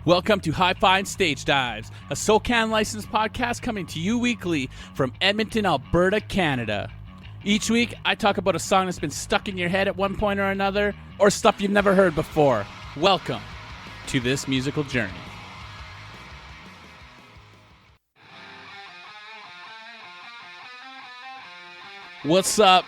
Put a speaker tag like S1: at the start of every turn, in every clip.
S1: Welcome to Hi-Fi and Stage Dives, a SoCan licensed podcast coming to you weekly from Edmonton, Alberta, Canada. Each week, I talk about a song that's been stuck in your head at one point or another, or stuff you've never heard before. Welcome to this musical journey. What's up?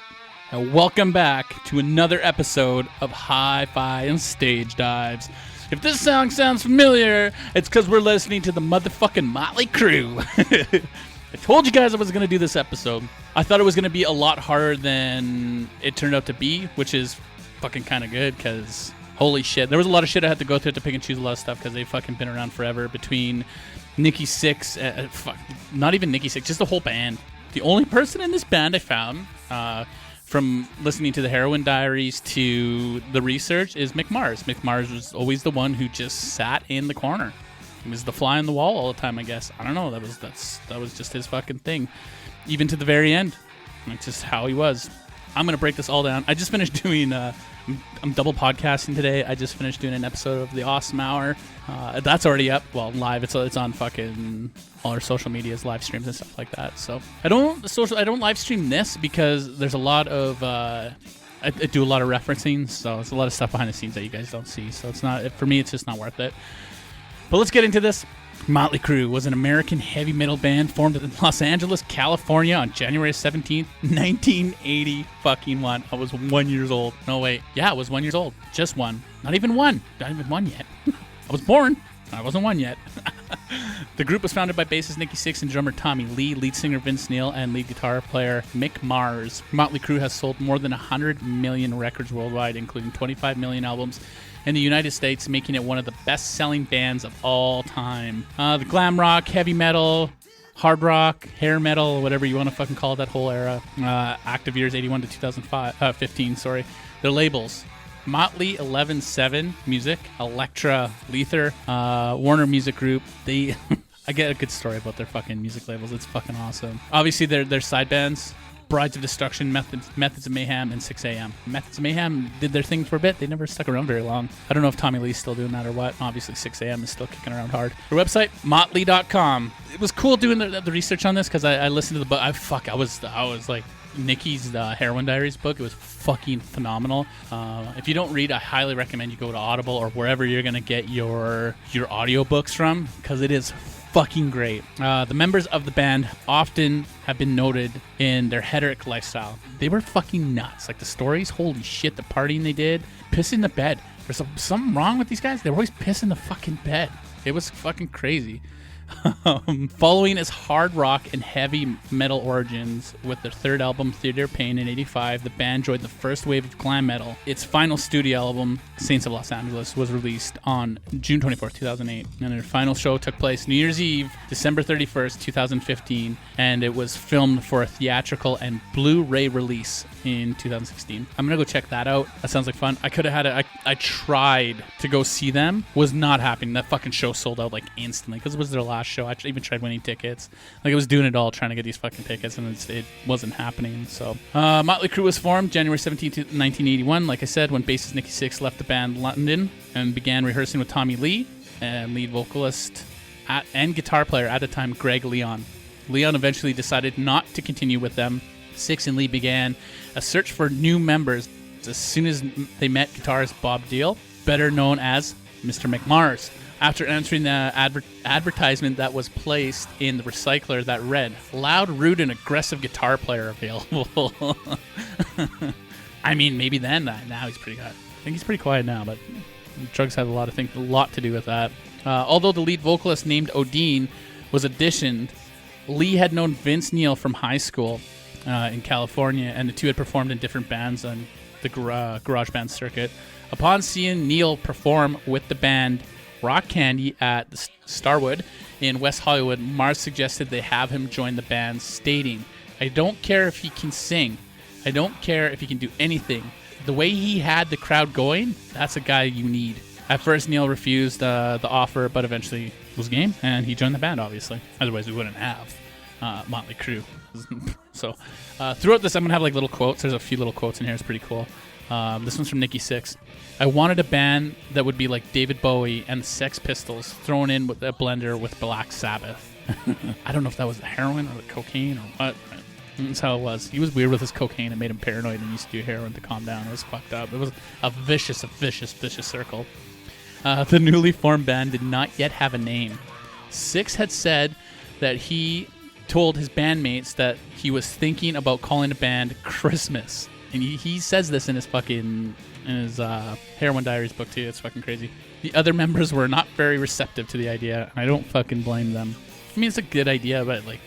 S1: And welcome back to another episode of Hi-Fi and Stage Dives. If this song sounds familiar, it's because we're listening to the motherfucking Mötley Crüe. I told you guys I was going to do this episode. I thought it was going to be a lot harder than it turned out to be, which is fucking kind of good because holy shit. There was a lot of shit I had to go through to pick and choose a lot of stuff because they've fucking been around forever. Between Nikki Sixx, not even Nikki Sixx, just the whole band. The only person in this band I found, from listening to the Heroin Diaries to the research, is Mick Mars. Mick Mars was always the one who just sat in the corner. He was the fly on the wall all the time, I guess. I don't know. That was just his fucking thing, even to the very end. Like just how he was. I'm gonna break this all down. I just finished doing. I'm double podcasting today. I just finished doing an episode of the Awesome Hour. That's already up. Well, live. It's on fucking all our social medias, live streams and stuff like that. So I don't live stream this because there's a lot of I do a lot of referencing. So there's a lot of stuff behind the scenes that you guys don't see. So it's not, for me, it's just not worth it. But let's get into this. Mötley Crüe was an American heavy metal band formed in Los Angeles, California on January 17th, 1981. I was 1 year old. No, wait. Yeah, I was 1 year old. Just one. Not even one. Not even one yet. I was born. I wasn't one yet. The group was founded by bassist Nikki Sixx and drummer Tommy Lee, lead singer Vince Neil, and lead guitar player Mick Mars. Mötley Crüe has sold more than 100 million records worldwide, including 25 million albums in the United States, making it one of the best-selling bands of all time. The glam rock, heavy metal, hard rock, hair metal, whatever you want to fucking call it, that whole era. Active years 81 to 2015. Their labels: Mötley 11-7 Music, Elektra, Lether, Warner Music Group. I get a good story about their fucking music labels. It's fucking awesome. Obviously, their side bands: Brides of Destruction, Methods of Mayhem, and 6 a.m. Methods of Mayhem did their thing for a bit. They never stuck around very long. I don't know if Tommy Lee's still doing that or what. Obviously, 6 a.m. is still kicking around hard. Their website, Mötley.com. It was cool doing the research on this because I listened to the book. I was like Nikki's Heroin Diaries book. It was fucking phenomenal. If you don't read, I highly recommend you go to Audible or wherever you're going to get your audiobooks from because it is fucking great. The members of the band often have been noted in their hederic lifestyle. They were fucking nuts. Like the stories, holy shit, the partying they did, pissing the bed. There's something wrong with these guys. They were always pissing the fucking bed. It was fucking crazy. Following its hard rock and heavy metal origins with their third album, Theater of Pain, in 85, the band joined the first wave of glam metal. Its final studio album, Saints of Los Angeles, was released on June 24, 2008, and their final show took place New Year's Eve, December 31st, 2015, and it was filmed for a theatrical and Blu-ray release in 2016. I'm gonna go check that out. That sounds like fun. I could have had it. I tried to go see them. Was not happening. That fucking show sold out like instantly because it was their last show. I even tried winning tickets. Like I was doing it all trying to get these fucking tickets, and it wasn't happening. So Mötley Crüe was formed January 17th, 1981. Like I said, when bassist Nikki Sixx left the band London and began rehearsing with Tommy Lee and lead vocalist and guitar player at the time Greg Leon. Leon eventually decided not to continue with them. Sixx and Lee began a search for new members as soon as they met guitarist Bob Deal, better known as Mr. Mick Mars. After answering the advertisement that was placed in the recycler that read, "Loud, rude, and aggressive guitar player available." I mean, maybe then. Now he's pretty good. I think he's pretty quiet now, but drugs had a lot to do with that. Although the lead vocalist named Odin was auditioned, Lee had known Vince Neil from high school in California, and the two had performed in different bands on the garage band circuit. Upon seeing Neil perform with the band Rock Candy at the Starwood in West Hollywood, Mars suggested they have him join the band, stating, "I don't care if he can sing. I don't care if he can do anything. The way he had the crowd going, that's a guy you need." At first, Neil refused the offer, but eventually was game, and he joined the band, obviously. Otherwise, we wouldn't have Mötley Crüe. So throughout this, I'm going to have like little quotes. There's a few little quotes in here. It's pretty cool. This one's from Nikki Sixx. I wanted a band that would be like David Bowie and the Sex Pistols thrown in with a blender with Black Sabbath. I don't know if that was the heroin or the cocaine or what. That's how it was. He was weird with his cocaine. It made him paranoid and used to do heroin to calm down. It was fucked up. It was a vicious circle. The newly formed band did not yet have a name. Sixx had said that he told his bandmates that he was thinking about calling the band Christmas. And he says this in his Heroin Diaries book too. It's fucking crazy. The other members were not very receptive to the idea, and I don't fucking blame them. I mean, it's a good idea, but like,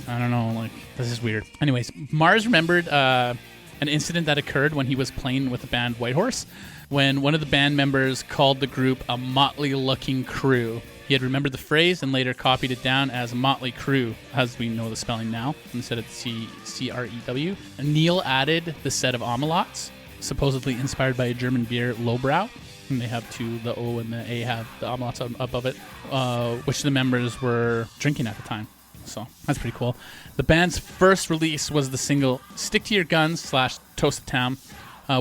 S1: I don't know, like, this is weird. Anyways, Mars remembered an incident that occurred when he was playing with the band Whitehorse, when one of the band members called the group a motley-looking crew. He had remembered the phrase and later copied it down as Mötley Crüe, as we know the spelling now, instead of C-R-E-W. And Neil added the set of omalots, supposedly inspired by a German beer, Lowbrow. And they have two, the O and the A have the omalots above it, which the members were drinking at the time. So that's pretty cool. The band's first release was the single Stick to Your Guns / Toast the Town,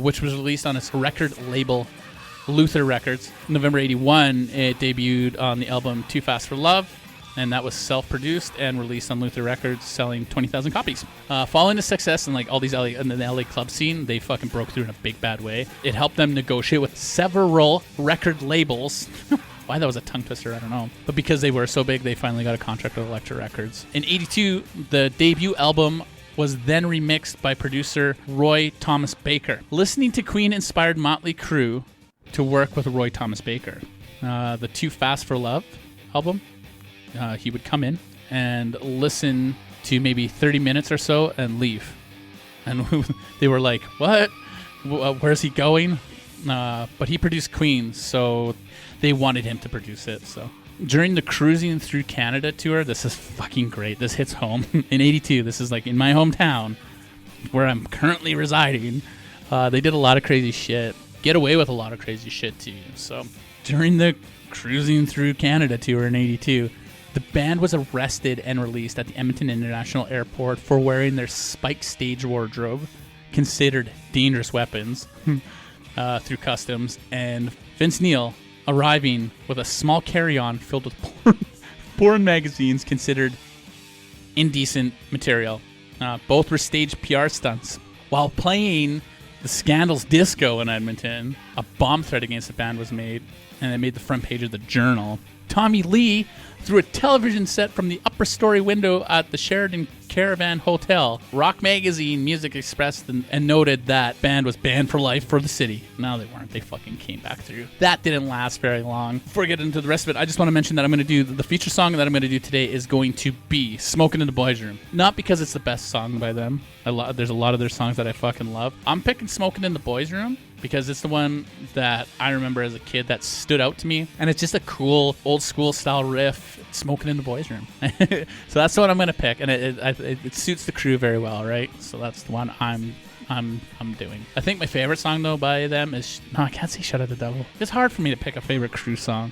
S1: which was released on its record label, Luther Records. November 81, it debuted on the album Too Fast for Love, and that was self-produced and released on Luther Records, selling 20,000 copies. Following the success in like all these in the LA club scene, they fucking broke through in a big bad way. It helped them negotiate with several record labels. Why that was a tongue twister, I don't know. But because they were so big, they finally got a contract with Elektra Records. In 82, the debut album was then remixed by producer Roy Thomas Baker. Listening to Queen inspired Mötley Crüe to work with Roy Thomas Baker. The Too Fast for Love album, he would come in and listen to maybe 30 minutes or so and leave. And they were like, what? Where's he going? But he produced Queen, so they wanted him to produce it. So during the Cruising Through Canada tour, this is fucking great. This hits home. In 82, this is like in my hometown where I'm currently residing. They did a lot of crazy shit. Get away with a lot of crazy shit too. So during the Cruising Through Canada tour in 82, the band was arrested and released at the Edmonton International Airport for wearing their spiked stage wardrobe, considered dangerous weapons, through customs, and Vince Neil arriving with a small carry-on filled with porn magazines considered indecent material. Both were staged PR stunts. While playing the Scandals Disco in Edmonton, a bomb threat against the band was made, and it made the front page of the Journal. Tommy Lee threw a television set from the upper story window at the Sheraton Caravan Hotel. Rock Magazine Music expressed and noted that band was banned for life for the city. No, they weren't. They fucking came back through. That didn't last very long. Before I get into the rest of it, I just want to mention that I'm going to do the feature song that I'm going to do today is going to be Smoking in the Boys Room. Not because it's the best song by them. There's a lot of their songs that I fucking love. I'm picking Smoking in the Boys Room because it's the one that I remember as a kid that stood out to me. And it's just a cool, old school style riff, Smoking in the Boys Room. So that's the one I'm going to pick. And it suits the Crüe very well, right? So that's the one I'm doing. I think my favorite song, though, by them is... No, I can't say Shut Out the Devil. It's hard for me to pick a favorite Crüe song.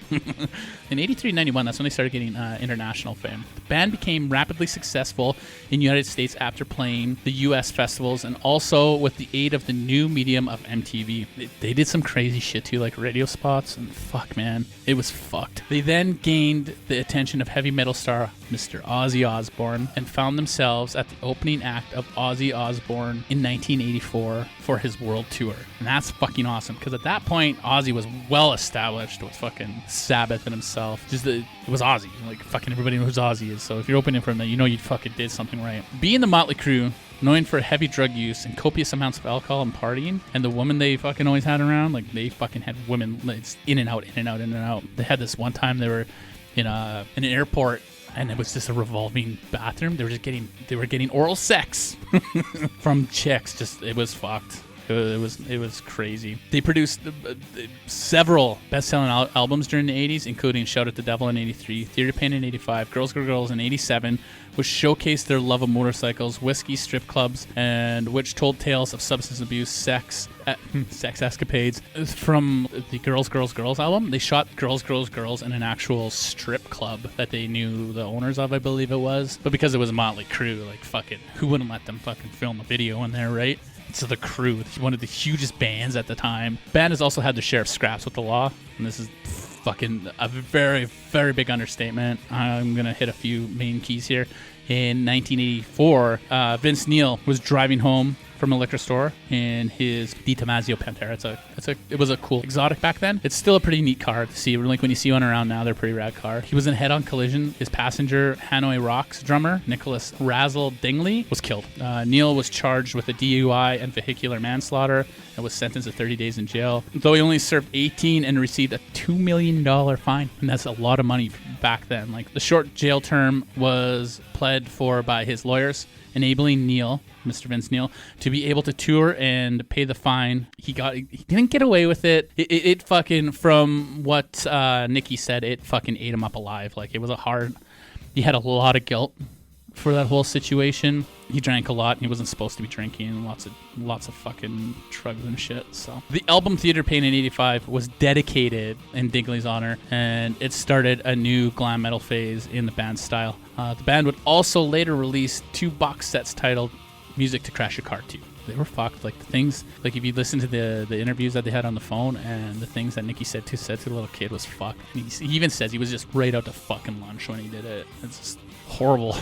S1: In 83 and 91, that's when they started getting international fame. The band became rapidly successful in the United States after playing the U.S. festivals and also with the aid of the new medium of MTV. They did some crazy shit, too, like radio spots, and fuck, man. It was fucked. They then gained the attention of heavy metal star Mr. Ozzy Osbourne and found themselves at the opening act of Ozzy Osbourne in 1984 for his world tour. And that's fucking awesome, because at that point, Ozzy was well established with fucking Sabbath and himself. It was Ozzy. Like, fucking everybody knows who Ozzy is. So if you're opening for him, then you know you fucking did something right. Being the Mötley Crüe, known for heavy drug use and copious amounts of alcohol and partying, and the woman they fucking always had around, like, they fucking had women in and out, in and out, in and out. They had this one time they were in an airport, and it was just a revolving bathroom. They were getting oral sex from chicks. It was fucked. It was crazy. They produced several best-selling albums during the 80s, including Shout at the Devil in 83, Theater Pain in 85, Girls Girl Girls in 87, which showcased their love of motorcycles, whiskey, strip clubs, and which told tales of substance abuse, sex escapades. From the Girls Girls Girls album, they shot Girls Girls Girls in an actual strip club that they knew the owners of, I believe it was. But because it was Mötley Crüe, like, fuck it, who wouldn't let them fucking film a video in there, right? heights of the Crüe, one of the hugest bands at the time. Band has also had their share of scraps with the law, and this is fucking a very, very big understatement. I'm going to hit a few main keys here. In 1984, Vince Neil was driving home from a liquor store in his Di Tomasio Pantera. It was a cool exotic back then. It's still a pretty neat car to see. Like when you see one around now, they're a pretty rad car. He was in a head-on collision. His passenger, Hanoi Rocks drummer Nicholas Razzle Dingley, was killed. Neil was charged with a DUI and vehicular manslaughter and was sentenced to 30 days in jail. Though he only served 18 and received a $2 million fine, and that's a lot of money back then. Like the short jail term was pled for by his lawyers, enabling Neil, Mr. Vince Neil, to be able to tour and pay the fine. He didn't get away with it. It fucking, from what Nicky said, it fucking ate him up alive. Like it was he had a lot of guilt for that whole situation. He drank a lot and he wasn't supposed to be drinking, and lots of fucking drugs and shit. So the album Theater Pain in 85 was dedicated in Dingley's honor, and it started a new glam metal phase in the band's style. The band would also later release 2 box sets titled Music to Crash Your Car 2. They were fucked. Like the things, like if you listen to the interviews that they had on the phone, and the things that Nicky said to the little kid was fucked. And he even says he was just right out to fucking lunch when he did it. It's just horrible.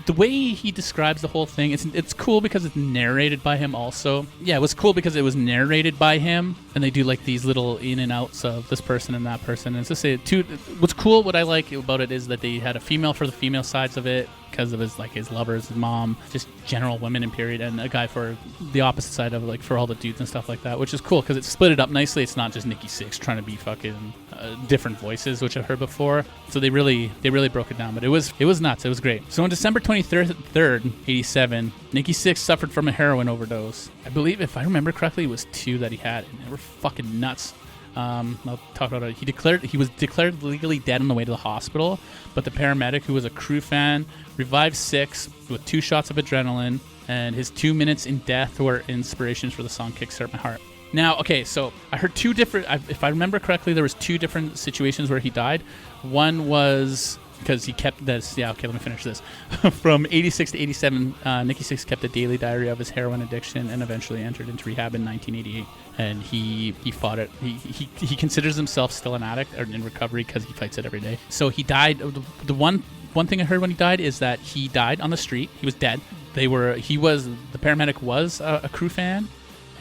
S1: The way he describes the whole thing, it's cool because it's narrated by him also. Yeah, it was cool because it was narrated by him, and they do like these little in and outs of this person and that person. And it's just what's cool, what I like about it is that they had a female for the female sides of it because of his lovers, his mom, just general women in period, and a guy for the opposite side of it, like for all the dudes and stuff like that, which is cool because it split it up nicely. It's not just Nicky Six trying to be fucking different voices, which I've heard before. So they really broke it down, but it was nuts. It was great. So on December 23rd, 87, Nicky Six suffered from a heroin overdose. I believe, if I remember correctly, it was 2 that he had, and they were fucking nuts. I'll talk about it. He was declared legally dead on the way to the hospital, but the paramedic, who was a Crüe fan, revived Six with 2 shots of adrenaline, and his 2 minutes in death were inspirations for the song Kickstart My Heart. Now, okay, so I heard 2 different, if I remember correctly, there was 2 different situations where he died. One was because he kept this, let me finish this. From 86 to 87, Nicky Six kept a daily diary of his heroin addiction and eventually entered into rehab in 1988. And he fought it. He considers himself still an addict or in recovery because he fights it every day. So he died. The one thing I heard when he died is that he died on the street. He was dead. The paramedic was a Crüe fan.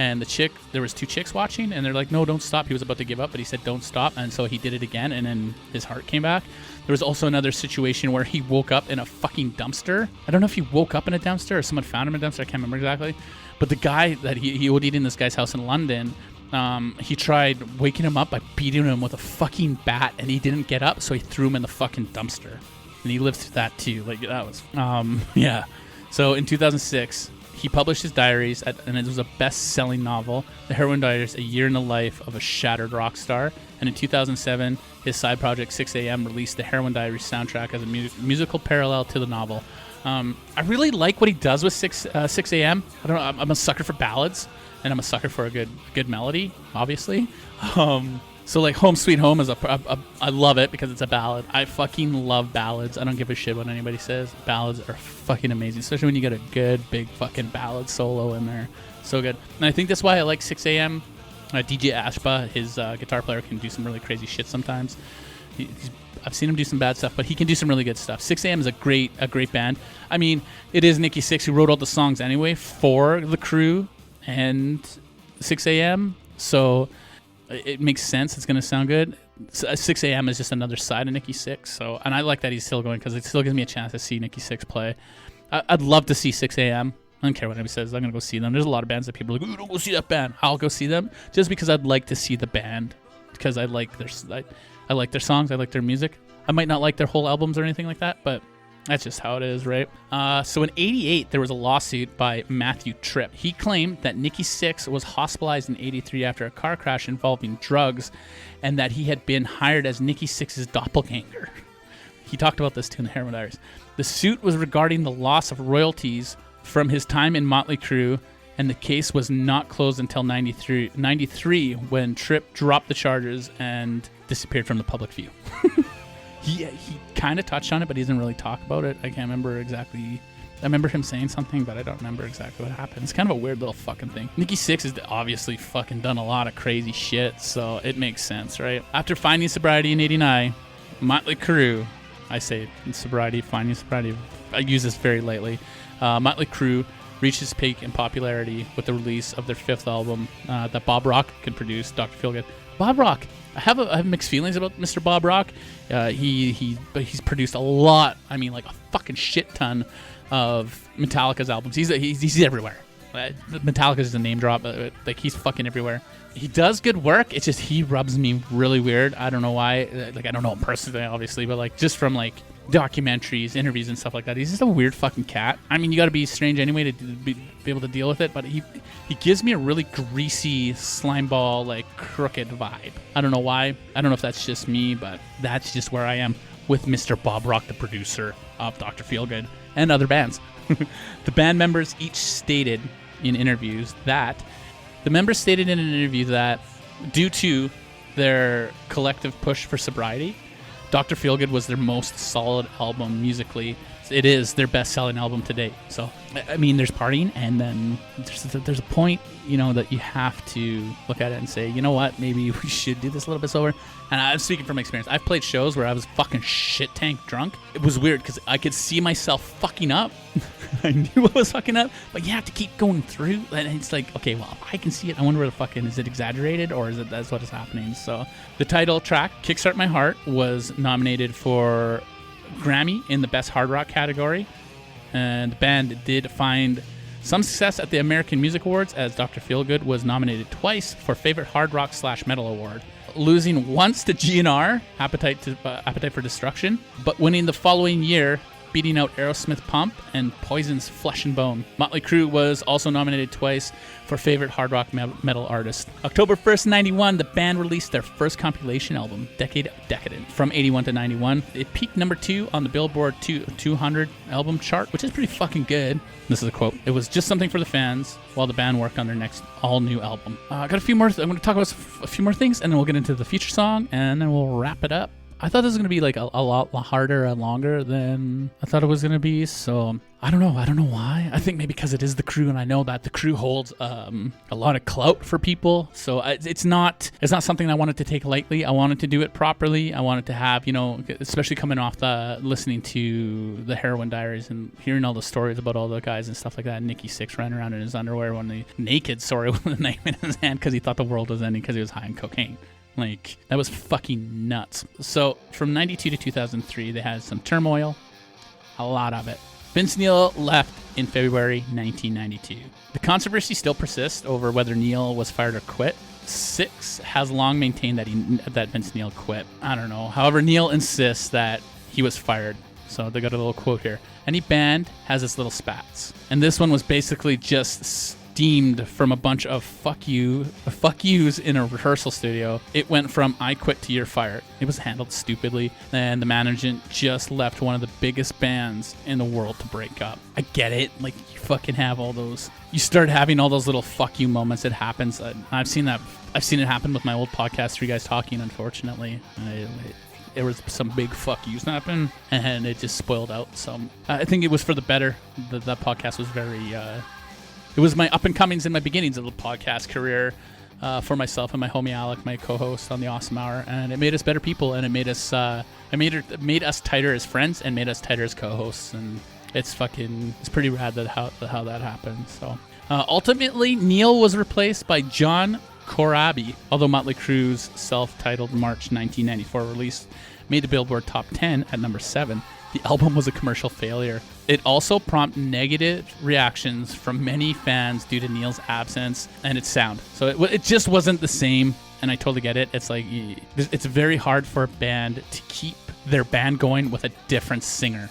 S1: And there was 2 chicks watching, and they're like, no, don't stop. He was about to give up, but he said, don't stop. And so he did it again, and then his heart came back. There was also another situation where he woke up in a fucking dumpster. I don't know if he woke up in a dumpster or someone found him in a dumpster. I can't remember exactly. But the guy that he OD'd in this guy's house in London, he tried waking him up by beating him with a fucking bat, and he didn't get up, so he threw him in the fucking dumpster. And he lived through that too. Like, that was, yeah. So in 2006... he published his diaries, and it was a best-selling novel, The Heroin Diaries, A Year in the Life of a Shattered Rock Star. And in 2007, his side project, 6 a.m., released the Heroin Diaries soundtrack as a musical parallel to the novel. I really like what he does with 6 a.m. I don't know, I'm a sucker for ballads, and I'm a sucker for a good melody, obviously. So like Home Sweet Home is I love it because it's a ballad. I fucking love ballads. I don't give a shit what anybody says. Ballads are fucking amazing, especially when you get a good big fucking ballad solo in there. So good. And I think that's why I like 6 a.m. DJ Ashba, his guitar player, can do some really crazy shit sometimes. I've seen him do some bad stuff, but he can do some really good stuff. 6 a.m. is a great band. I mean, it is Nicky Six who wrote all the songs anyway for the Crüe and 6 a.m. So it makes sense. It's going to sound good. 6 a.m. is just another side of Nicky Six. So, and I like that he's still going because it still gives me a chance to see Nicky Six play. I'd love to see 6 a.m. I don't care what anybody says. I'm going to go see them. There's a lot of bands that people are like, ooh, don't go see that band. I'll go see them just because I'd like to see the band because I like their songs. I like their music. I might not like their whole albums or anything like that, but that's just how it is, right? So in 88, there was a lawsuit by Matthew Tripp. He claimed that Nicky Six was hospitalized in 83 after a car crash involving drugs and that he had been hired as Nicky Six's doppelganger. He talked about this too in the Heroin Diaries. The suit was regarding the loss of royalties from his time in Mötley Crüe, and the case was not closed until 93 when Tripp dropped the charges and disappeared from the public view. He kind of touched on it, but he doesn't really talk about it. I can't remember exactly I remember him saying something, but I don't remember exactly what happened. It's kind of a weird little fucking thing. Nikki Sixx has obviously fucking done a lot of crazy shit, so it makes sense, right? After finding sobriety in 89, Mötley Crüe, I say sobriety, finding sobriety, I use this very lightly. Mötley Crüe reached its peak in popularity with the release of their fifth album that Bob Rock could produce, Dr. Feelgood. Bob Rock, I have mixed feelings about Mr. Bob Rock. But he's produced a lot. I mean, like a fucking shit ton of Metallica's albums. He's everywhere. Metallica is a name drop, but like he's fucking everywhere. He does good work. It's just he rubs me really weird. I don't know why. Like I don't know him personally, obviously, but like just from like documentaries, interviews, and stuff like that, he's just a weird fucking cat. I mean, you got to be strange anyway to be able to deal with it. But he gives me a really greasy slime ball, like crooked vibe. I don't know why. I don't know if that's just me, but that's just where I am with Mr. Bob Rock, the producer of Dr. Feelgood and other bands. The band members each stated in interviews that due to their collective push for sobriety, Dr. Feelgood was their most solid album musically. It is their best-selling album to date. So, I mean, there's partying, and then there's a point, that you have to look at it and say, you know what, maybe we should do this a little bit sober. And I'm speaking from experience. I've played shows where I was fucking shit tank drunk. It was weird because I could see myself fucking up. I knew I was fucking up, but you have to keep going through. And it's like, okay, well, if I can see it, I wonder is it exaggerated or is it that's what is happening? So the title track, Kickstart My Heart, was nominated for Grammy in the Best Hard Rock category. And the band did find some success at the American Music Awards, as Dr. Feelgood was nominated twice for Favorite Hard Rock / Metal Award, losing once to GNR, Appetite for Destruction, but winning the following year, beating out Aerosmith Pump and Poison's Flesh and Bone. Mötley Crüe was also nominated twice for Favorite Hard Rock Metal Artist. October 1st, 91, the band released their first compilation album, Decade of Decadent, from 81 to 91. It peaked number 2 on the Billboard 200 album chart, which is pretty fucking good. This is a quote. It was just something for the fans while the band worked on their next all-new album. I got a few more. I'm going to talk about a few more things, and then we'll get into the feature song, and then we'll wrap it up. I thought this was going to be like a lot harder and longer than I thought it was going to be. So I don't know. I don't know why. I think maybe because it is the Crüe, and I know that the Crüe holds a lot of clout for people. So it's not something I wanted to take lightly. I wanted to do it properly. I wanted to have, especially coming off listening to the Heroin Diaries and hearing all the stories about all the guys and stuff like that. Nikki Sixx ran around in his underwear with a knife in his hand because he thought the world was ending because he was high on cocaine. Like, that was fucking nuts. So, from 92 to 2003, they had some turmoil. A lot of it. Vince Neil left in February 1992. The controversy still persists over whether Neil was fired or quit. Sixx has long maintained that Vince Neil quit. I don't know. However, Neil insists that he was fired. So, they got a little quote here. Any band has its little spats. And this one was basically just steamed from a bunch of fuck yous in a rehearsal studio. It went from I quit to you're fired. It was handled stupidly, and the management just left one of the biggest bands in the world to break up. I get it. Like, you fucking have all those. You start having all those little fuck you moments. It happens. I've seen that. I've seen it happen with my old podcast, Three Guys Talking, unfortunately. There was some big fuck yous happen, and it just spoiled out. So I think it was for the better. That podcast was very... It was my up-and-comings and my beginnings of the podcast career for myself and my homie Alec, my co-host on the Awesome Hour, and it made us better people, and it made us tighter as friends and made us tighter as co-hosts, and it's pretty rad how that happened. So ultimately, Neil was replaced by John Corabi, although Mötley Crüe's self-titled March 1994 release made the Billboard Top 10 at number 7. The album was a commercial failure. It also prompted negative reactions from many fans due to Neil's absence and its sound. So it just wasn't the same, and I totally get it. It's like, it's very hard for a band to keep their band going with a different singer.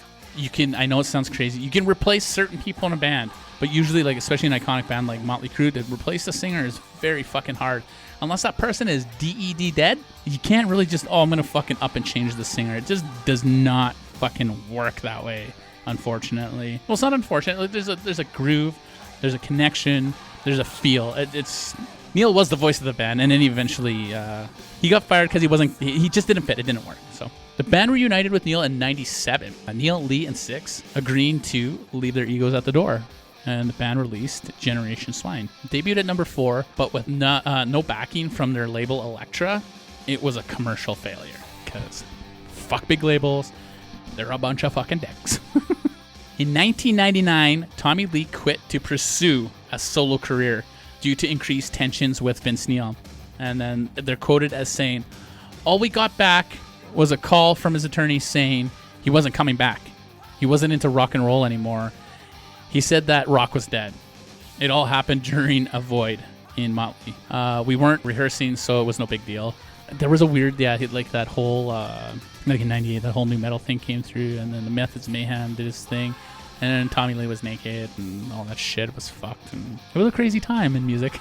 S1: I know it sounds crazy, you can replace certain people in a band, but usually, like, especially an iconic band like Mötley Crüe, to replace the singer is very fucking hard. Unless that person is DED dead, you can't really just, I'm going to fucking up and change the singer. It just does not fucking work that way, unfortunately. Well, it's not unfortunate. There's a groove, there's a connection, there's a feel. Neil was the voice of the band, and then eventually he got fired because he just didn't fit. It didn't work. So The band reunited with Neil in 97. Neil, Lee, and Six agreeing to leave their egos at the door. And the band released Generation Swine. Debuted at number 4, but with no backing from their label Elektra, it was a commercial failure. Because fuck big labels, they're a bunch of fucking dicks. In 1999, Tommy Lee quit to pursue a solo career due to increased tensions with Vince Neil. And then they're quoted as saying, "All we got back was a call from his attorney saying he wasn't coming back. He wasn't into rock and roll anymore. He said that rock was dead. It all happened during a void in Mötley. We weren't rehearsing, so it was no big deal." There was a weird, like that whole, like in 98, that whole new metal thing came through, and then the Methods Mayhem did his thing, and then Tommy Lee was naked, and all that shit was fucked, and it was a crazy time in music.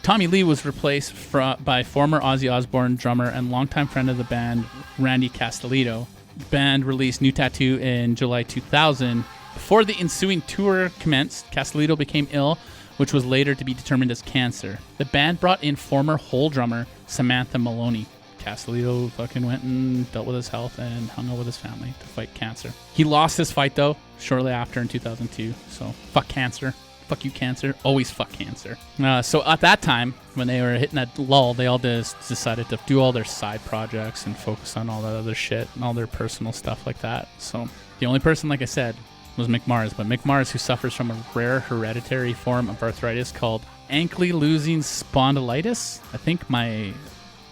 S1: Tommy Lee was replaced by former Ozzy Osbourne drummer and longtime friend of the band, Randy Castellitto. The band released New Tattoo in July 2000. Before the ensuing tour commenced, Castellitto became ill, which was later to be determined as cancer. The band brought in former Hole drummer Samantha Maloney. Castellitto fucking went and dealt with his health and hung out with his family to fight cancer. He lost his fight, though, shortly after in 2002. So, fuck cancer. Fuck you, cancer. Always fuck cancer. So at that time, when they were hitting that lull, they all just decided to do all their side projects and focus on all that other shit and all their personal stuff like that. So the only person, like I said, was Mick Mars. But Mick Mars, who suffers from a rare hereditary form of arthritis called ankylosing spondylitis. I think my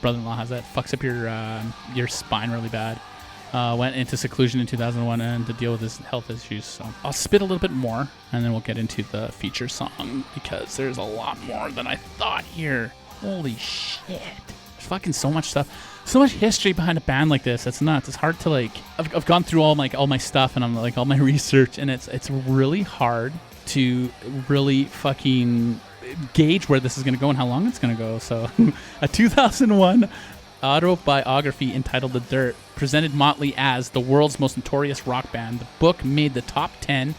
S1: brother-in-law has that. Fucks up your spine really bad. Went into seclusion in 2001 and to deal with his health issues. So I'll spit a little bit more, and then we'll get into the feature song, because there's a lot more than I thought here. Holy shit. There's fucking so much stuff. So much history behind a band like this. It's nuts. It's hard to, like... I've gone through all my stuff, and I'm like all my research, and it's really hard to really fucking gauge where this is going to go and how long it's going to go. So a 2001 autobiography entitled The Dirt presented Mötley as the world's most notorious rock band. The book made the top 10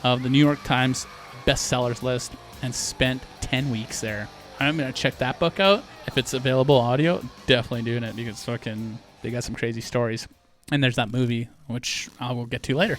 S1: of the New York Times bestsellers list and spent 10 weeks there. I'm going to check that book out. If it's available audio, definitely doing it, because fucking they got some crazy stories. And there's that movie, which I will get to later.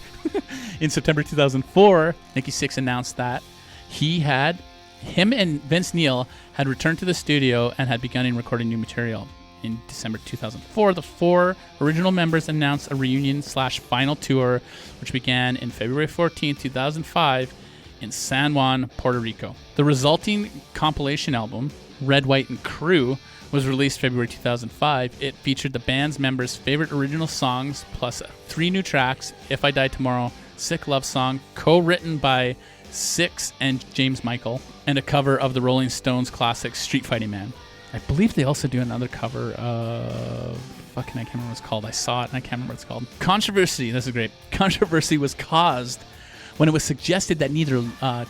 S1: In September 2004, Nikki Sixx announced that him and Vince Neil had returned to the studio and had begun recording new material. In December 2004, the 4 original members announced a reunion/final tour, which began in February 14, 2005 in San Juan, Puerto Rico. The resulting compilation album, Red, White, and Crüe, was released February 2005. It featured the band's members' favorite original songs, plus 3 new tracks: If I Die Tomorrow, Sick Love Song, co-written by Sixx and James Michael, and a cover of the Rolling Stones classic Street Fighting Man. I believe they also do another cover of... I can't remember what it's called. I saw it and I can't remember what it's called. Controversy. This is great. Controversy was caused when it was suggested that neither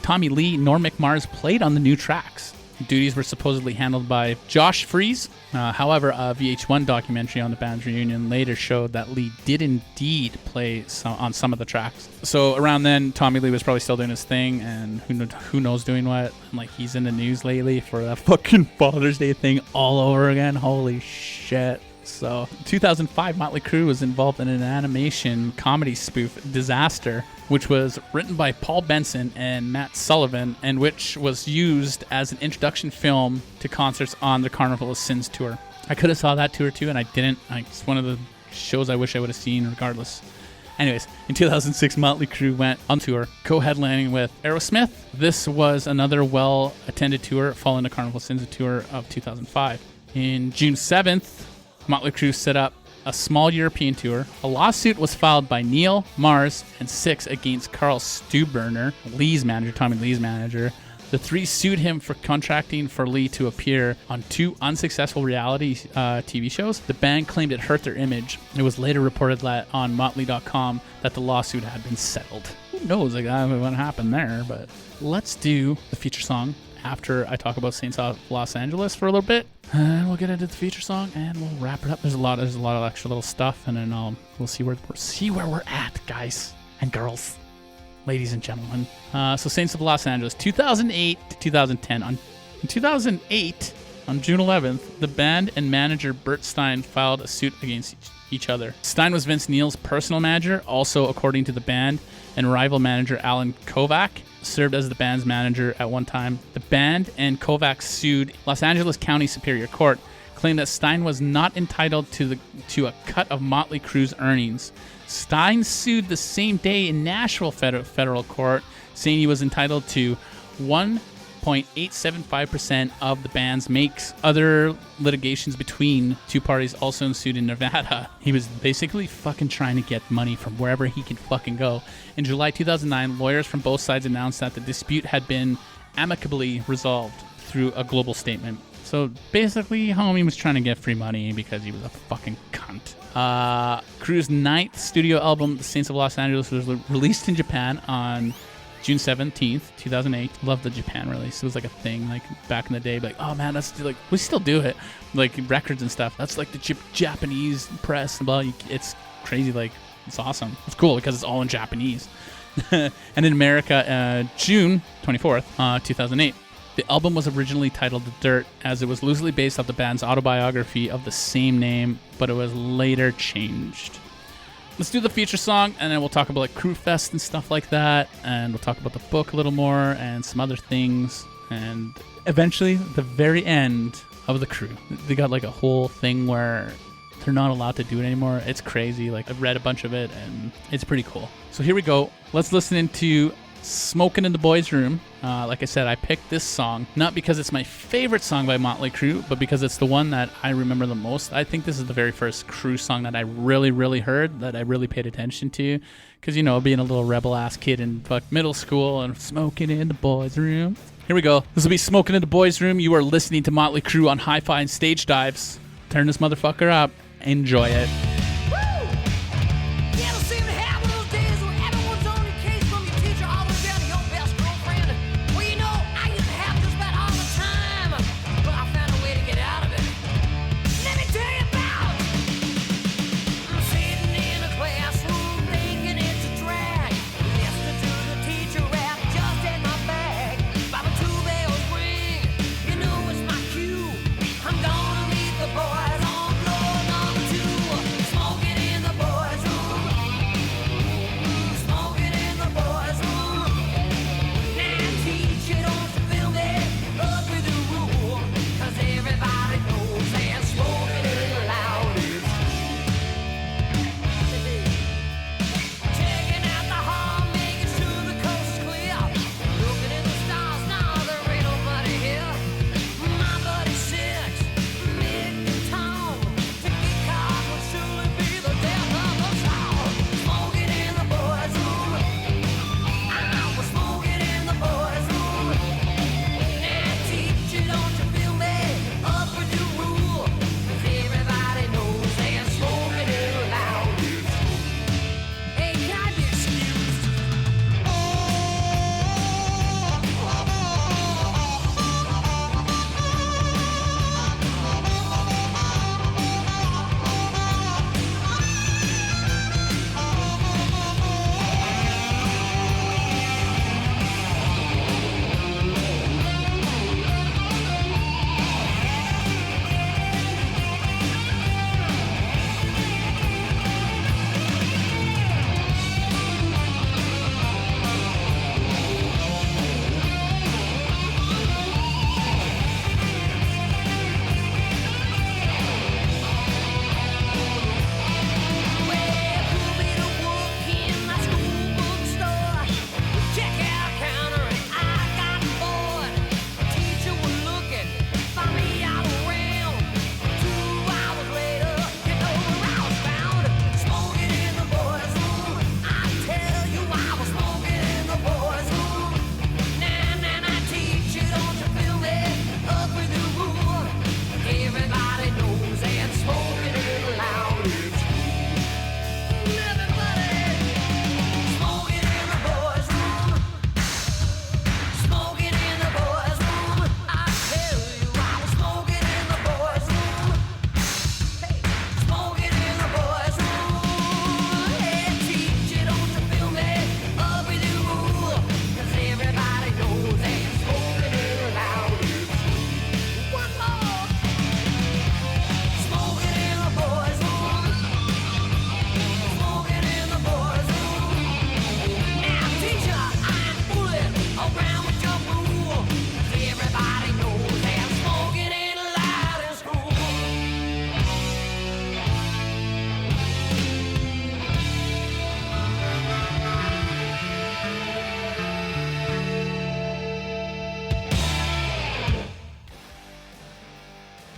S1: Tommy Lee nor Mick Mars played on the new tracks. Duties were supposedly handled by Josh Freese. However, a VH1 documentary on the band's reunion later showed that Lee did indeed play on some of the tracks. So around then, Tommy Lee was probably still doing his thing, and who knows doing what. Like, he's in the news lately for that fucking Father's Day thing all over again. Holy shit. So, 2005, Mötley Crüe was involved in an animation comedy spoof, Disaster, which was written by Paul Benson and Matt Sullivan, and which was used as an introduction film to concerts on the Carnival of Sins tour. I could have saw that tour too, and I didn't. It's one of the shows I wish I would have seen regardless. Anyways, in 2006, Mötley Crüe went on tour, co-headlining with Aerosmith. This was another well-attended tour following the Carnival of Sins tour of 2005. In June 7th, Mötley Crüe set up a small European tour. A lawsuit was filed by Neil, Mars, and Sixx against Carl Stubberner, Tommy Lee's manager. The 3 sued him for contracting for Lee to appear on 2 unsuccessful reality TV shows. The band claimed it hurt their image. It was later reported on Mötley.com that the lawsuit had been settled. Who knows what happened there, but let's do the feature song after I talk about Saints of Los Angeles for a little bit. And we'll get into the feature song and we'll wrap it up. There's a lot of extra little stuff, and then we'll see where we're at, guys and girls, ladies and gentlemen. So Saints of Los Angeles, 2008 to 2010. In 2008, on June 11th, the band and manager Bert Stein filed a suit against each other. Stein was Vince Neil's personal manager, also according to the band, and rival manager Alan Kovac served as the band's manager at one time. The band and Kovac sued Los Angeles County Superior Court, claimed that Stein was not entitled to a cut of Mötley Crüe's earnings. Stein sued the same day in Nashville federal court, saying he was entitled to 1.875% of the band's makes. Other litigations between two parties also ensued in Nevada. He was basically fucking trying to get money from wherever he could fucking go. In July 2009, lawyers from both sides announced that the dispute had been amicably resolved through a global statement. So basically, homie was trying to get free money because he was a fucking cunt. Crüe's 9th studio album, The Saints of Los Angeles, was released in Japan on June 17th, 2008. Love the Japan release. It was like a thing, like back in the day. Like, oh man, that's like, we still do it. Like records and stuff. That's like the Japanese press. Well, it's crazy. Like, it's awesome. It's cool because it's all in Japanese. And in America, June 24th, 2008. The album was originally titled The Dirt, as it was loosely based off the band's autobiography of the same name, but it was later changed. Let's do the feature song, and then we'll talk about like Crüe Fest and stuff like that, and we'll talk about the book a little more and some other things, and eventually the very end of the Crüe. They got like a whole thing where they're not allowed to do it anymore. It's crazy. Like, I've read a bunch of it, and it's pretty cool. So here we go. Let's listen into Smoking in the Boys' Room. Like I said, I picked this song not because it's my favorite song by Mötley Crüe, but because it's the one that I remember the most. I think this is the very first Crüe song that I really, really heard, that I really paid attention to. Because, you know, being a little rebel-ass kid in middle school and smoking in the boys' room. Here we go. This will be Smoking in the Boys' Room. You are listening to Mötley Crüe on Hi-Fi and Stage Dives. Turn this motherfucker up. Enjoy it.
S2: I'm gonna meet the boys on floor number 2.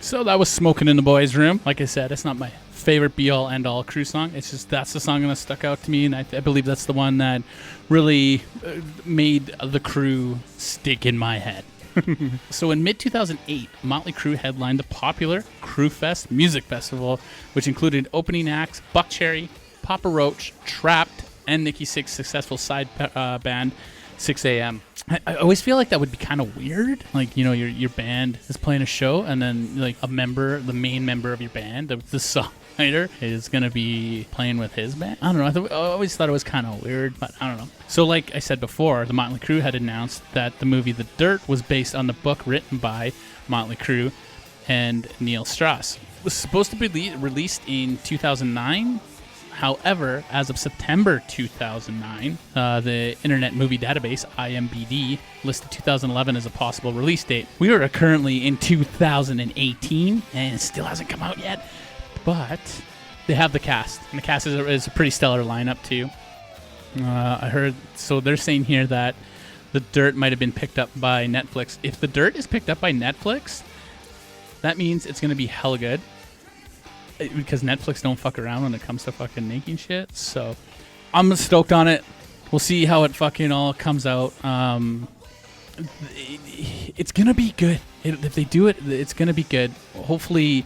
S1: So that was Smoking in the Boys' Room. Like I said, it's not my favorite be-all, end-all Crüe song. It's just that's the song that stuck out to me, and I believe that's the one that really made the Crüe stick in my head. So in mid-2008, Mötley Crüe headlined the popular Crüe Fest music festival, which included opening acts Buckcherry, Papa Roach, Trapped, and Nikki Sixx's successful side band, 6 a.m. I always feel like that would be kind of weird. Like, you know, your band is playing a show, and then like the main member of your band, the songwriter, is going to be playing with his band. I don't know. I always thought it was kind of weird, but I don't know. So like I said before, the Mötley Crüe had announced that the movie The Dirt was based on the book written by Mötley Crüe and Neil Strauss. It was supposed to be released in 2009. However, as of September 2009, the Internet Movie Database, IMDb, listed 2011 as a possible release date. We are currently in 2018, and it still hasn't come out yet, but they have the cast, and the cast is a pretty stellar lineup, too. I heard, so they're saying here that The Dirt might have been picked up by Netflix. If The Dirt is picked up by Netflix, that means it's going to be hella good. Because Netflix don't fuck around when it comes to fucking making shit. So I'm stoked on it. We'll see how it fucking all comes out. It's going to be good. If they do it, it's going to be good. Hopefully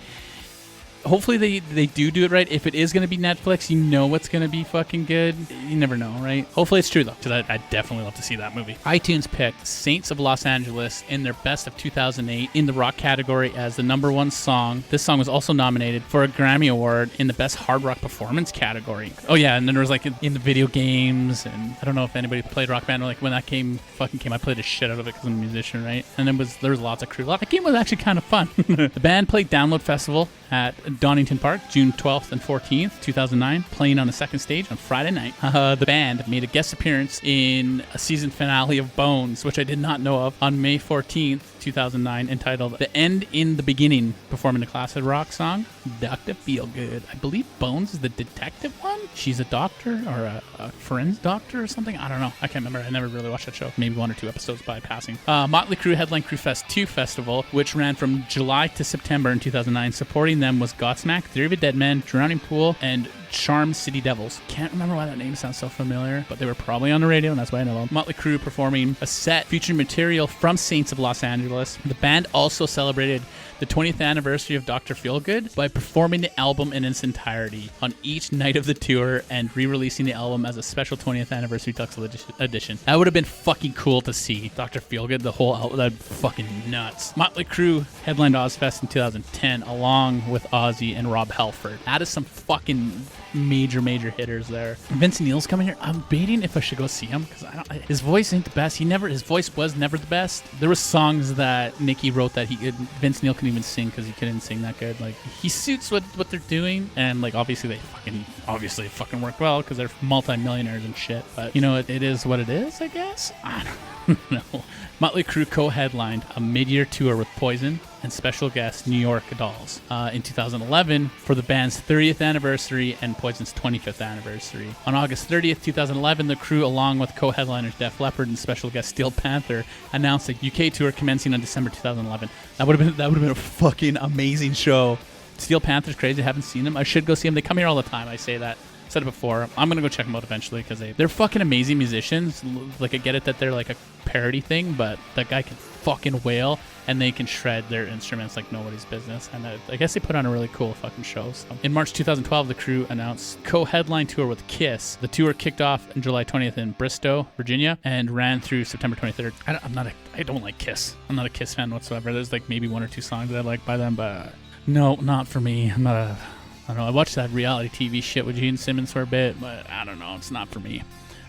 S1: they do it right. If it is going to be Netflix, you know it's going to be fucking good. You never know, right? Hopefully it's true, though, because I'd definitely love to see that movie. iTunes picked Saints of Los Angeles in their Best of 2008 in the rock category as the #1 song. This song was also nominated for a Grammy Award in the Best Hard Rock Performance category. Oh, yeah, and then there was, like, in the video games, and I don't know if anybody played Rock Band. Like, when that game, I played the shit out of it because I'm a musician, right? And there was lots of Crüe. That game was actually kind of fun. The band played Download Festival at Donington Park, June 12th and 14th, 2009, playing on the second stage on Friday night. The band made a guest appearance in a season finale of Bones, which I did not know of, on May 14th, 2009, entitled The End in the Beginning, performing the classic rock song, Dr. Feelgood. I believe Bones is the detective one? She's a doctor or a forensic doctor or something? I don't know. I can't remember. I never really watched that show. Maybe 1 or 2 episodes by passing. Mötley Crüe headlined Crüe Fest 2 Festival, which ran from July to September in 2009. Supporting them was Godsmack, Theory of a Deadman, Drowning Pool, and Charm City Devils. Can't remember why that name sounds so familiar, but they were probably on the radio, and that's why I know them. Mötley Crüe performing a set featuring material from Saints of Los Angeles. The band also celebrated the 20th anniversary of Dr. Feelgood by performing the album in its entirety on each night of the tour and re-releasing the album as a special 20th anniversary deluxe edition. That would have been fucking cool to see. Dr. Feelgood, the whole album, that'd be fucking nuts. Mötley Crüe headlined Ozfest in 2010 along with Ozzy and Rob Halford. That is some fucking major hitters there. Vince Neil's coming here. I'm debating if I should go see him because his voice ain't the best. His voice was never the best. There were songs that Nicky wrote that Vince Neil couldn't even sing because he couldn't sing that good. Like, he suits what they're doing, and like obviously they fucking work well because they're multi-millionaires and shit. But you know, it is what it is, I guess. I don't know. Mötley Crüe co-headlined a mid-year tour with Poison and special guest New York Dolls in 2011 for the band's 30th anniversary and Poison's 25th anniversary. On August 30th, 2011, the Crüe, along with co-headliners Def Leppard and special guest Steel Panther, announced a UK tour commencing on December 2011. That would have been a fucking amazing show. Steel Panther's crazy. I haven't seen them. I should go see them. They come here all the time. I say that. Said it before. I'm gonna go check them out eventually because they're fucking amazing musicians. Like, I get it that they're like a parody thing, but that guy can fucking wail and they can shred their instruments like nobody's business. And I guess they put on a really cool fucking show. So in March 2012, the Crüe announced co-headline tour with Kiss. The tour kicked off on July 20th in Bristow, Virginia, and ran through September 23rd. I don't like Kiss. I'm not a Kiss fan whatsoever. There's like maybe 1 or 2 songs that I like by them, but no, not for me. I don't know. I watched that reality TV shit with Gene Simmons for a bit, but I don't know. It's not for me.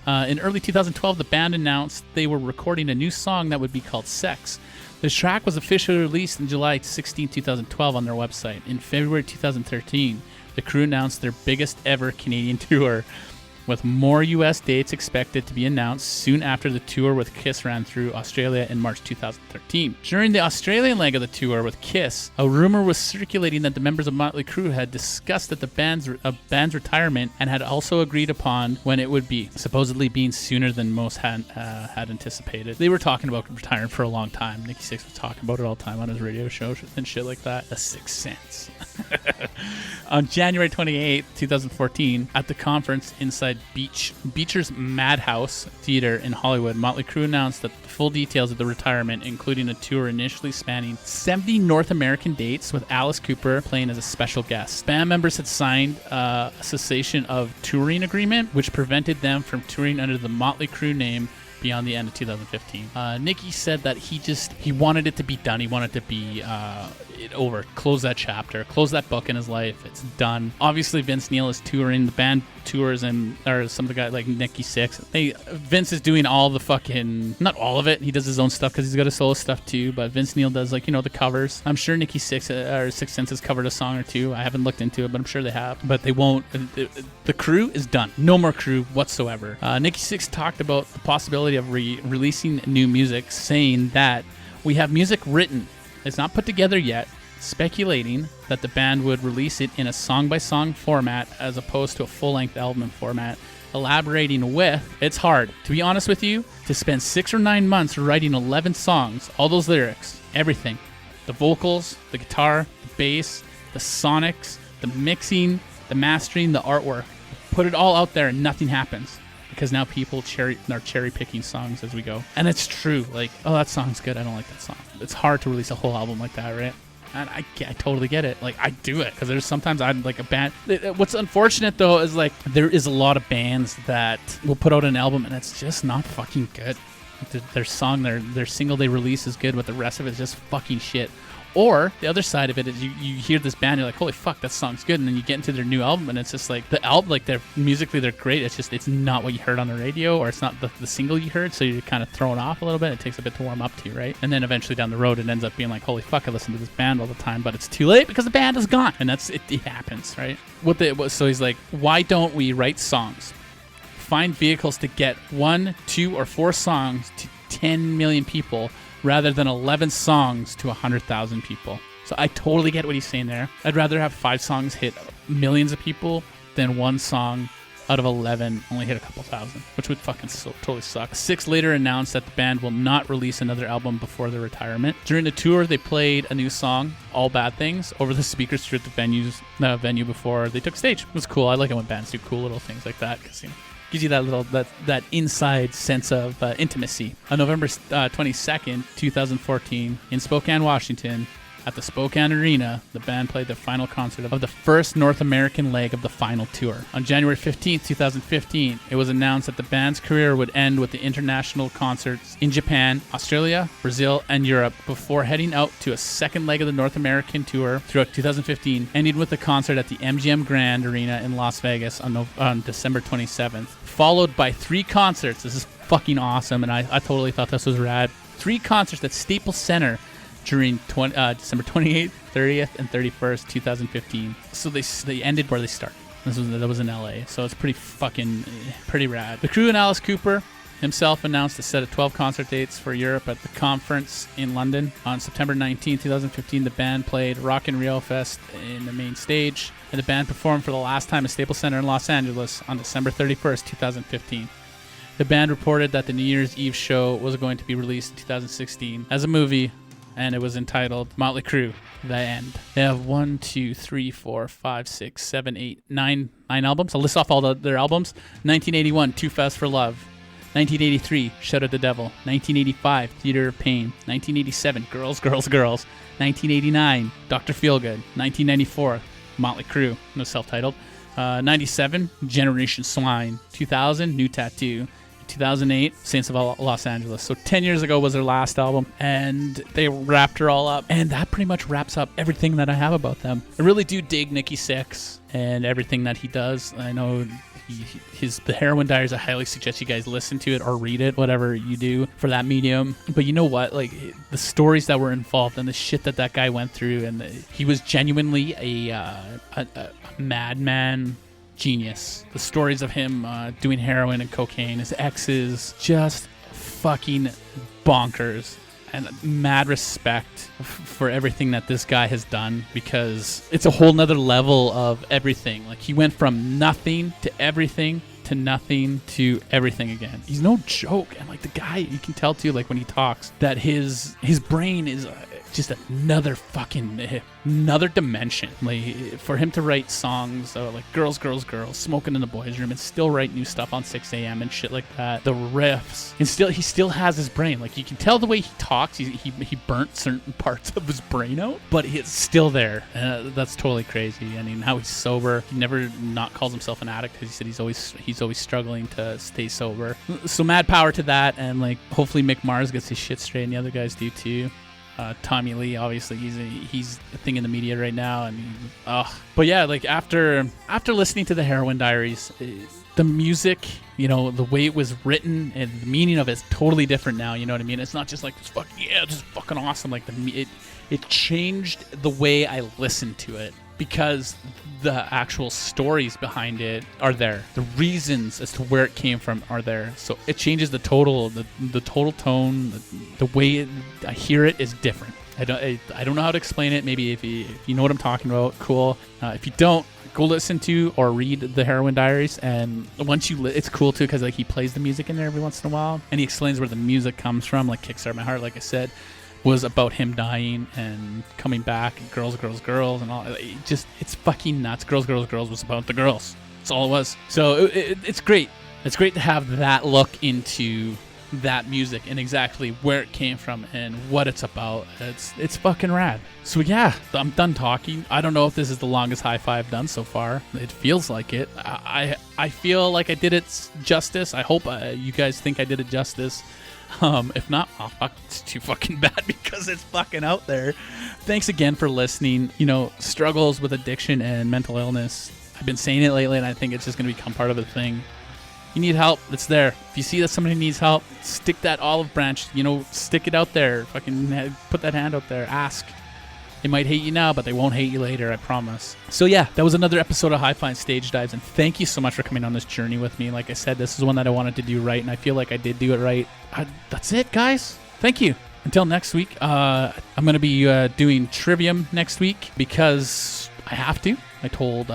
S1: In early 2012, the band announced they were recording a new song that would be called Sex. The track was officially released on July 16, 2012 on their website. In February 2013, the Crüe announced their biggest ever Canadian tour with more U.S. dates expected to be announced soon after the tour with Kiss ran through Australia in March 2013. During the Australian leg of the tour with Kiss, a rumor was circulating that the members of Mötley Crüe had discussed that the band's retirement and had also agreed upon when it would be, supposedly being sooner than most had anticipated. They were talking about retiring for a long time. Nikki Sixx was talking about it all the time on his radio show and shit like that. The Sixth Sense. On January 28, 2014, at the conference inside Beecher's Madhouse Theater in Hollywood, Mötley Crüe announced that the full details of the retirement, including a tour initially spanning 70 North American dates with Alice Cooper playing as a special guest. Band members had signed a cessation of touring agreement, which prevented them from touring under the Mötley Crüe name beyond the end of 2015. Nicky said that he wanted it to be done. He wanted to be over. Close that chapter. Close that book in his life. It's done. Obviously, Vince Neil is touring. The band tours, or some of the guys like Nikki Sixx. Vince is doing all the fucking, not all of it. He does his own stuff because he's got his solo stuff too. But Vince Neil does the covers. I'm sure Nikki Sixx or Sixth Sense has covered a song or two. I haven't looked into it, but I'm sure they have. But they won't. The Crüe is done. No more Crüe whatsoever. Nikki Sixx talked about the possibility of releasing new music, saying that we have music written. It's not put together yet, speculating that the band would release it in a song-by-song format as opposed to a full-length album format, elaborating with, it's hard, to be honest with you, to spend 6 or 9 months writing 11 songs, all those lyrics, everything, the vocals, the guitar, the bass, the sonics, the mixing, the mastering, the artwork. Put it all out there and nothing happens. Because now people are cherry picking songs as we go. And it's true. Like, oh, that song's good. I don't like that song. It's hard to release a whole album like that, right? And I totally get it. Like, I do it. Because there's sometimes I'm like a band. What's unfortunate, though, is like there is a lot of bands that will put out an album and it's just not fucking good. Their song, their single they release is good, but the rest of it is just fucking shit. Or the other side of it is you hear this band, you're like, holy fuck, that song's good, and then you get into their new album and it's just like the album, like they're musically they're great, it's not what you heard on the radio, or it's not the single you heard, so you're kind of thrown off a little bit. It takes a bit to warm up to, right? And then eventually down the road it ends up being like, holy fuck, I listen to this band all the time, but it's too late because the band is gone. And that's it happens, right? So he's like, why don't we write songs? Find vehicles to get 1, 2, or 4 songs to 10 million people rather than 11 songs to 100,000 people. So I totally get what he's saying there. I'd rather have 5 songs hit millions of people than 1 song out of 11 only hit a couple thousand, which would fucking totally suck. Sixx later announced that the band will not release another album before their retirement. During the tour, they played a new song, All Bad Things, over the speakers through the venue before they took stage. It was cool. I like it when bands do cool little things like that because, gives you that little that inside sense of intimacy. On November 22nd, 2014, in Spokane, Washington, at the Spokane Arena, the band played the final concert of the first North American leg of the final tour. On January 15th, 2015, it was announced that the band's career would end with the international concerts in Japan, Australia, Brazil, and Europe before heading out to a second leg of the North American tour throughout 2015, ending with a concert at the MGM Grand Arena in Las Vegas on December 27th, followed by 3 concerts. This is fucking awesome, and I totally thought this was rad. 3 concerts at Staples Center during December 28th, 30th, and 31st, 2015. So they ended where they started. That was in LA, so it's pretty rad. The Crüe and Alice Cooper himself announced a set of 12 concert dates for Europe at the conference in London. On September 19, 2015, the band played Rock in Rio Fest in the main stage, and the band performed for the last time at Staples Center in Los Angeles on December 31st, 2015. The band reported that the New Year's Eve show was going to be released in 2016 as a movie, and it was entitled Mötley Crüe: The End. They have 1, 2, 3, 4, 5, 6, 7, 8, 9 albums. I'll list off all their albums. 1981, Too Fast for Love. 1983, Shout at the Devil. 1985, Theater of Pain. 1987, Girls, Girls, Girls. 1989, Dr. Feelgood. 1994, Mötley Crüe, no self-titled. 97, Generation Swine. 2000, New Tattoo. 2008, Saints of Los Angeles. So 10 years ago was their last album, and they wrapped her all up. And that pretty much wraps up everything that I have about them. I really do dig Nikki Sixx and everything that he does. I know the Heroin Diaries, I highly suggest you guys listen to it or read it, whatever you do for that medium. But you know what? Like, the stories that were involved and the shit that guy went through, and he was genuinely a madman genius. The stories of him doing heroin and cocaine, his exes, just fucking bonkers. And mad respect for everything that this guy has done, because it's a whole nother level of everything. Like, he went from nothing to everything to nothing to everything again. He's no joke. And like, the guy, you can tell too, like when he talks, that his brain is just another dimension. Like, for him to write songs like girls, smoking in the boys' room, and still write new stuff on 6 a.m. and shit like that. The riffs, and he still has his brain. Like, you can tell the way he talks, he burnt certain parts of his brain out, but it's still there. That's totally crazy. I mean, how he's sober. He never not calls himself an addict, because he said he's always struggling to stay sober. So mad power to that, and like, hopefully Mick Mars gets his shit straight, and the other guys do too. Tommy Lee, obviously, he's a thing in the media right now, and but yeah, like after listening to the Heroin Diaries, the music, you know, the way it was written and the meaning of it is totally different now. You know what I mean? It's not just like this this is fucking awesome. Like, it changed the way I listened to it, because the actual stories behind it are there. The reasons as to where it came from are there. So it changes the total tone. The way I hear it is different. I don't know how to explain it. Maybe if you know what I'm talking about, cool. If you don't, go listen to or read the Heroin Diaries. And once it's cool too, because like, he plays the music in there every once in a while, and he explains where the music comes from. Like, Kickstart My Heart, like I said, was about him dying and coming back, and girls, and all. It's fucking nuts. Girls was about the girls. That's all it was. So it's great. It's great to have that look into that music and exactly where it came from and what it's about. It's fucking rad. So yeah, I'm done talking. I don't know if this is the longest hi-fi I've done so far. It feels like it. I feel like I did it justice. I hope you guys think I did it justice. If not, it's too fucking bad, because it's fucking out there. Thanks again for listening. You know, struggles with addiction and mental illness, I've been saying it lately, and I think it's just going to become part of the thing. You need help, it's there. If you see that somebody needs help, stick that olive branch, you know, stick it out there. Fucking put that hand out there. Ask. They might hate you now, but they won't hate you later, I promise. So yeah, that was another episode of Hi-Fi and Stage Dives, and thank you so much for coming on this journey with me. Like I said, this is one that I wanted to do right, and I feel like I did do it right. That's it, guys. Thank you. Until next week, I'm going to be doing Trivium next week, because I have to. I told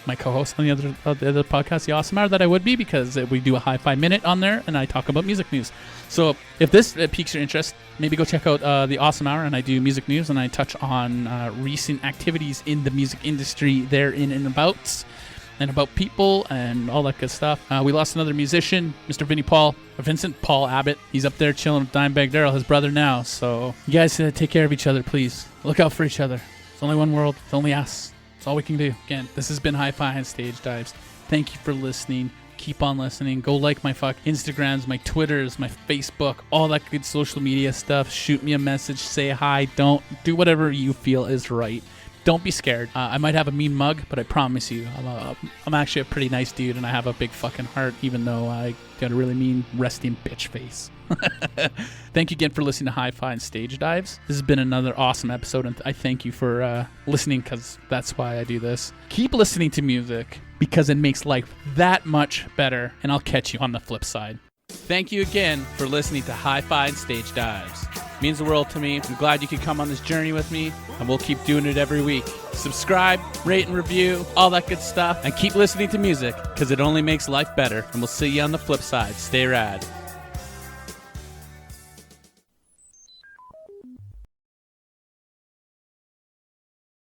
S1: my co-host on the other podcast, The Awesome Hour, that I would be, because we do a Hi-Fi Minute on there, and I talk about music news. So if this piques your interest, maybe go check out The Awesome Hour, and I do music news, and I touch on recent activities in the music industry therein and about people and all that good stuff. We lost another musician, Mr. Vincent Paul Abbott. He's up there chilling with Dimebag Darrell, his brother now. So you guys take care of each other, please. Look out for each other. It's only one world. It's only us. It's all we can do. Again, this has been Hi-Fi and Stage Dives. Thank you for listening. Keep on listening. Go like my Instagrams, my Twitters, my Facebook, all that good social media stuff. Shoot me a message. Say hi. Don't do whatever you feel is right. Don't be scared. I might have a mean mug, but I promise you, I'm actually a pretty nice dude, and I have a big fucking heart, even though I got a really mean resting bitch face. Thank you again for listening to Hi-Fi and Stage Dives. This has been another awesome episode, and I thank you for listening, because that's why I do this. Keep listening to music, because it makes life that much better, and I'll catch you on the flip side. Thank you again for listening to Hi-Fi and Stage Dives. It means the world to me. I'm glad you could come on this journey with me, and we'll keep doing it every week. Subscribe, rate and review, all that good stuff, and keep listening to music, because it only makes life better, and we'll see you on the flip side. Stay rad.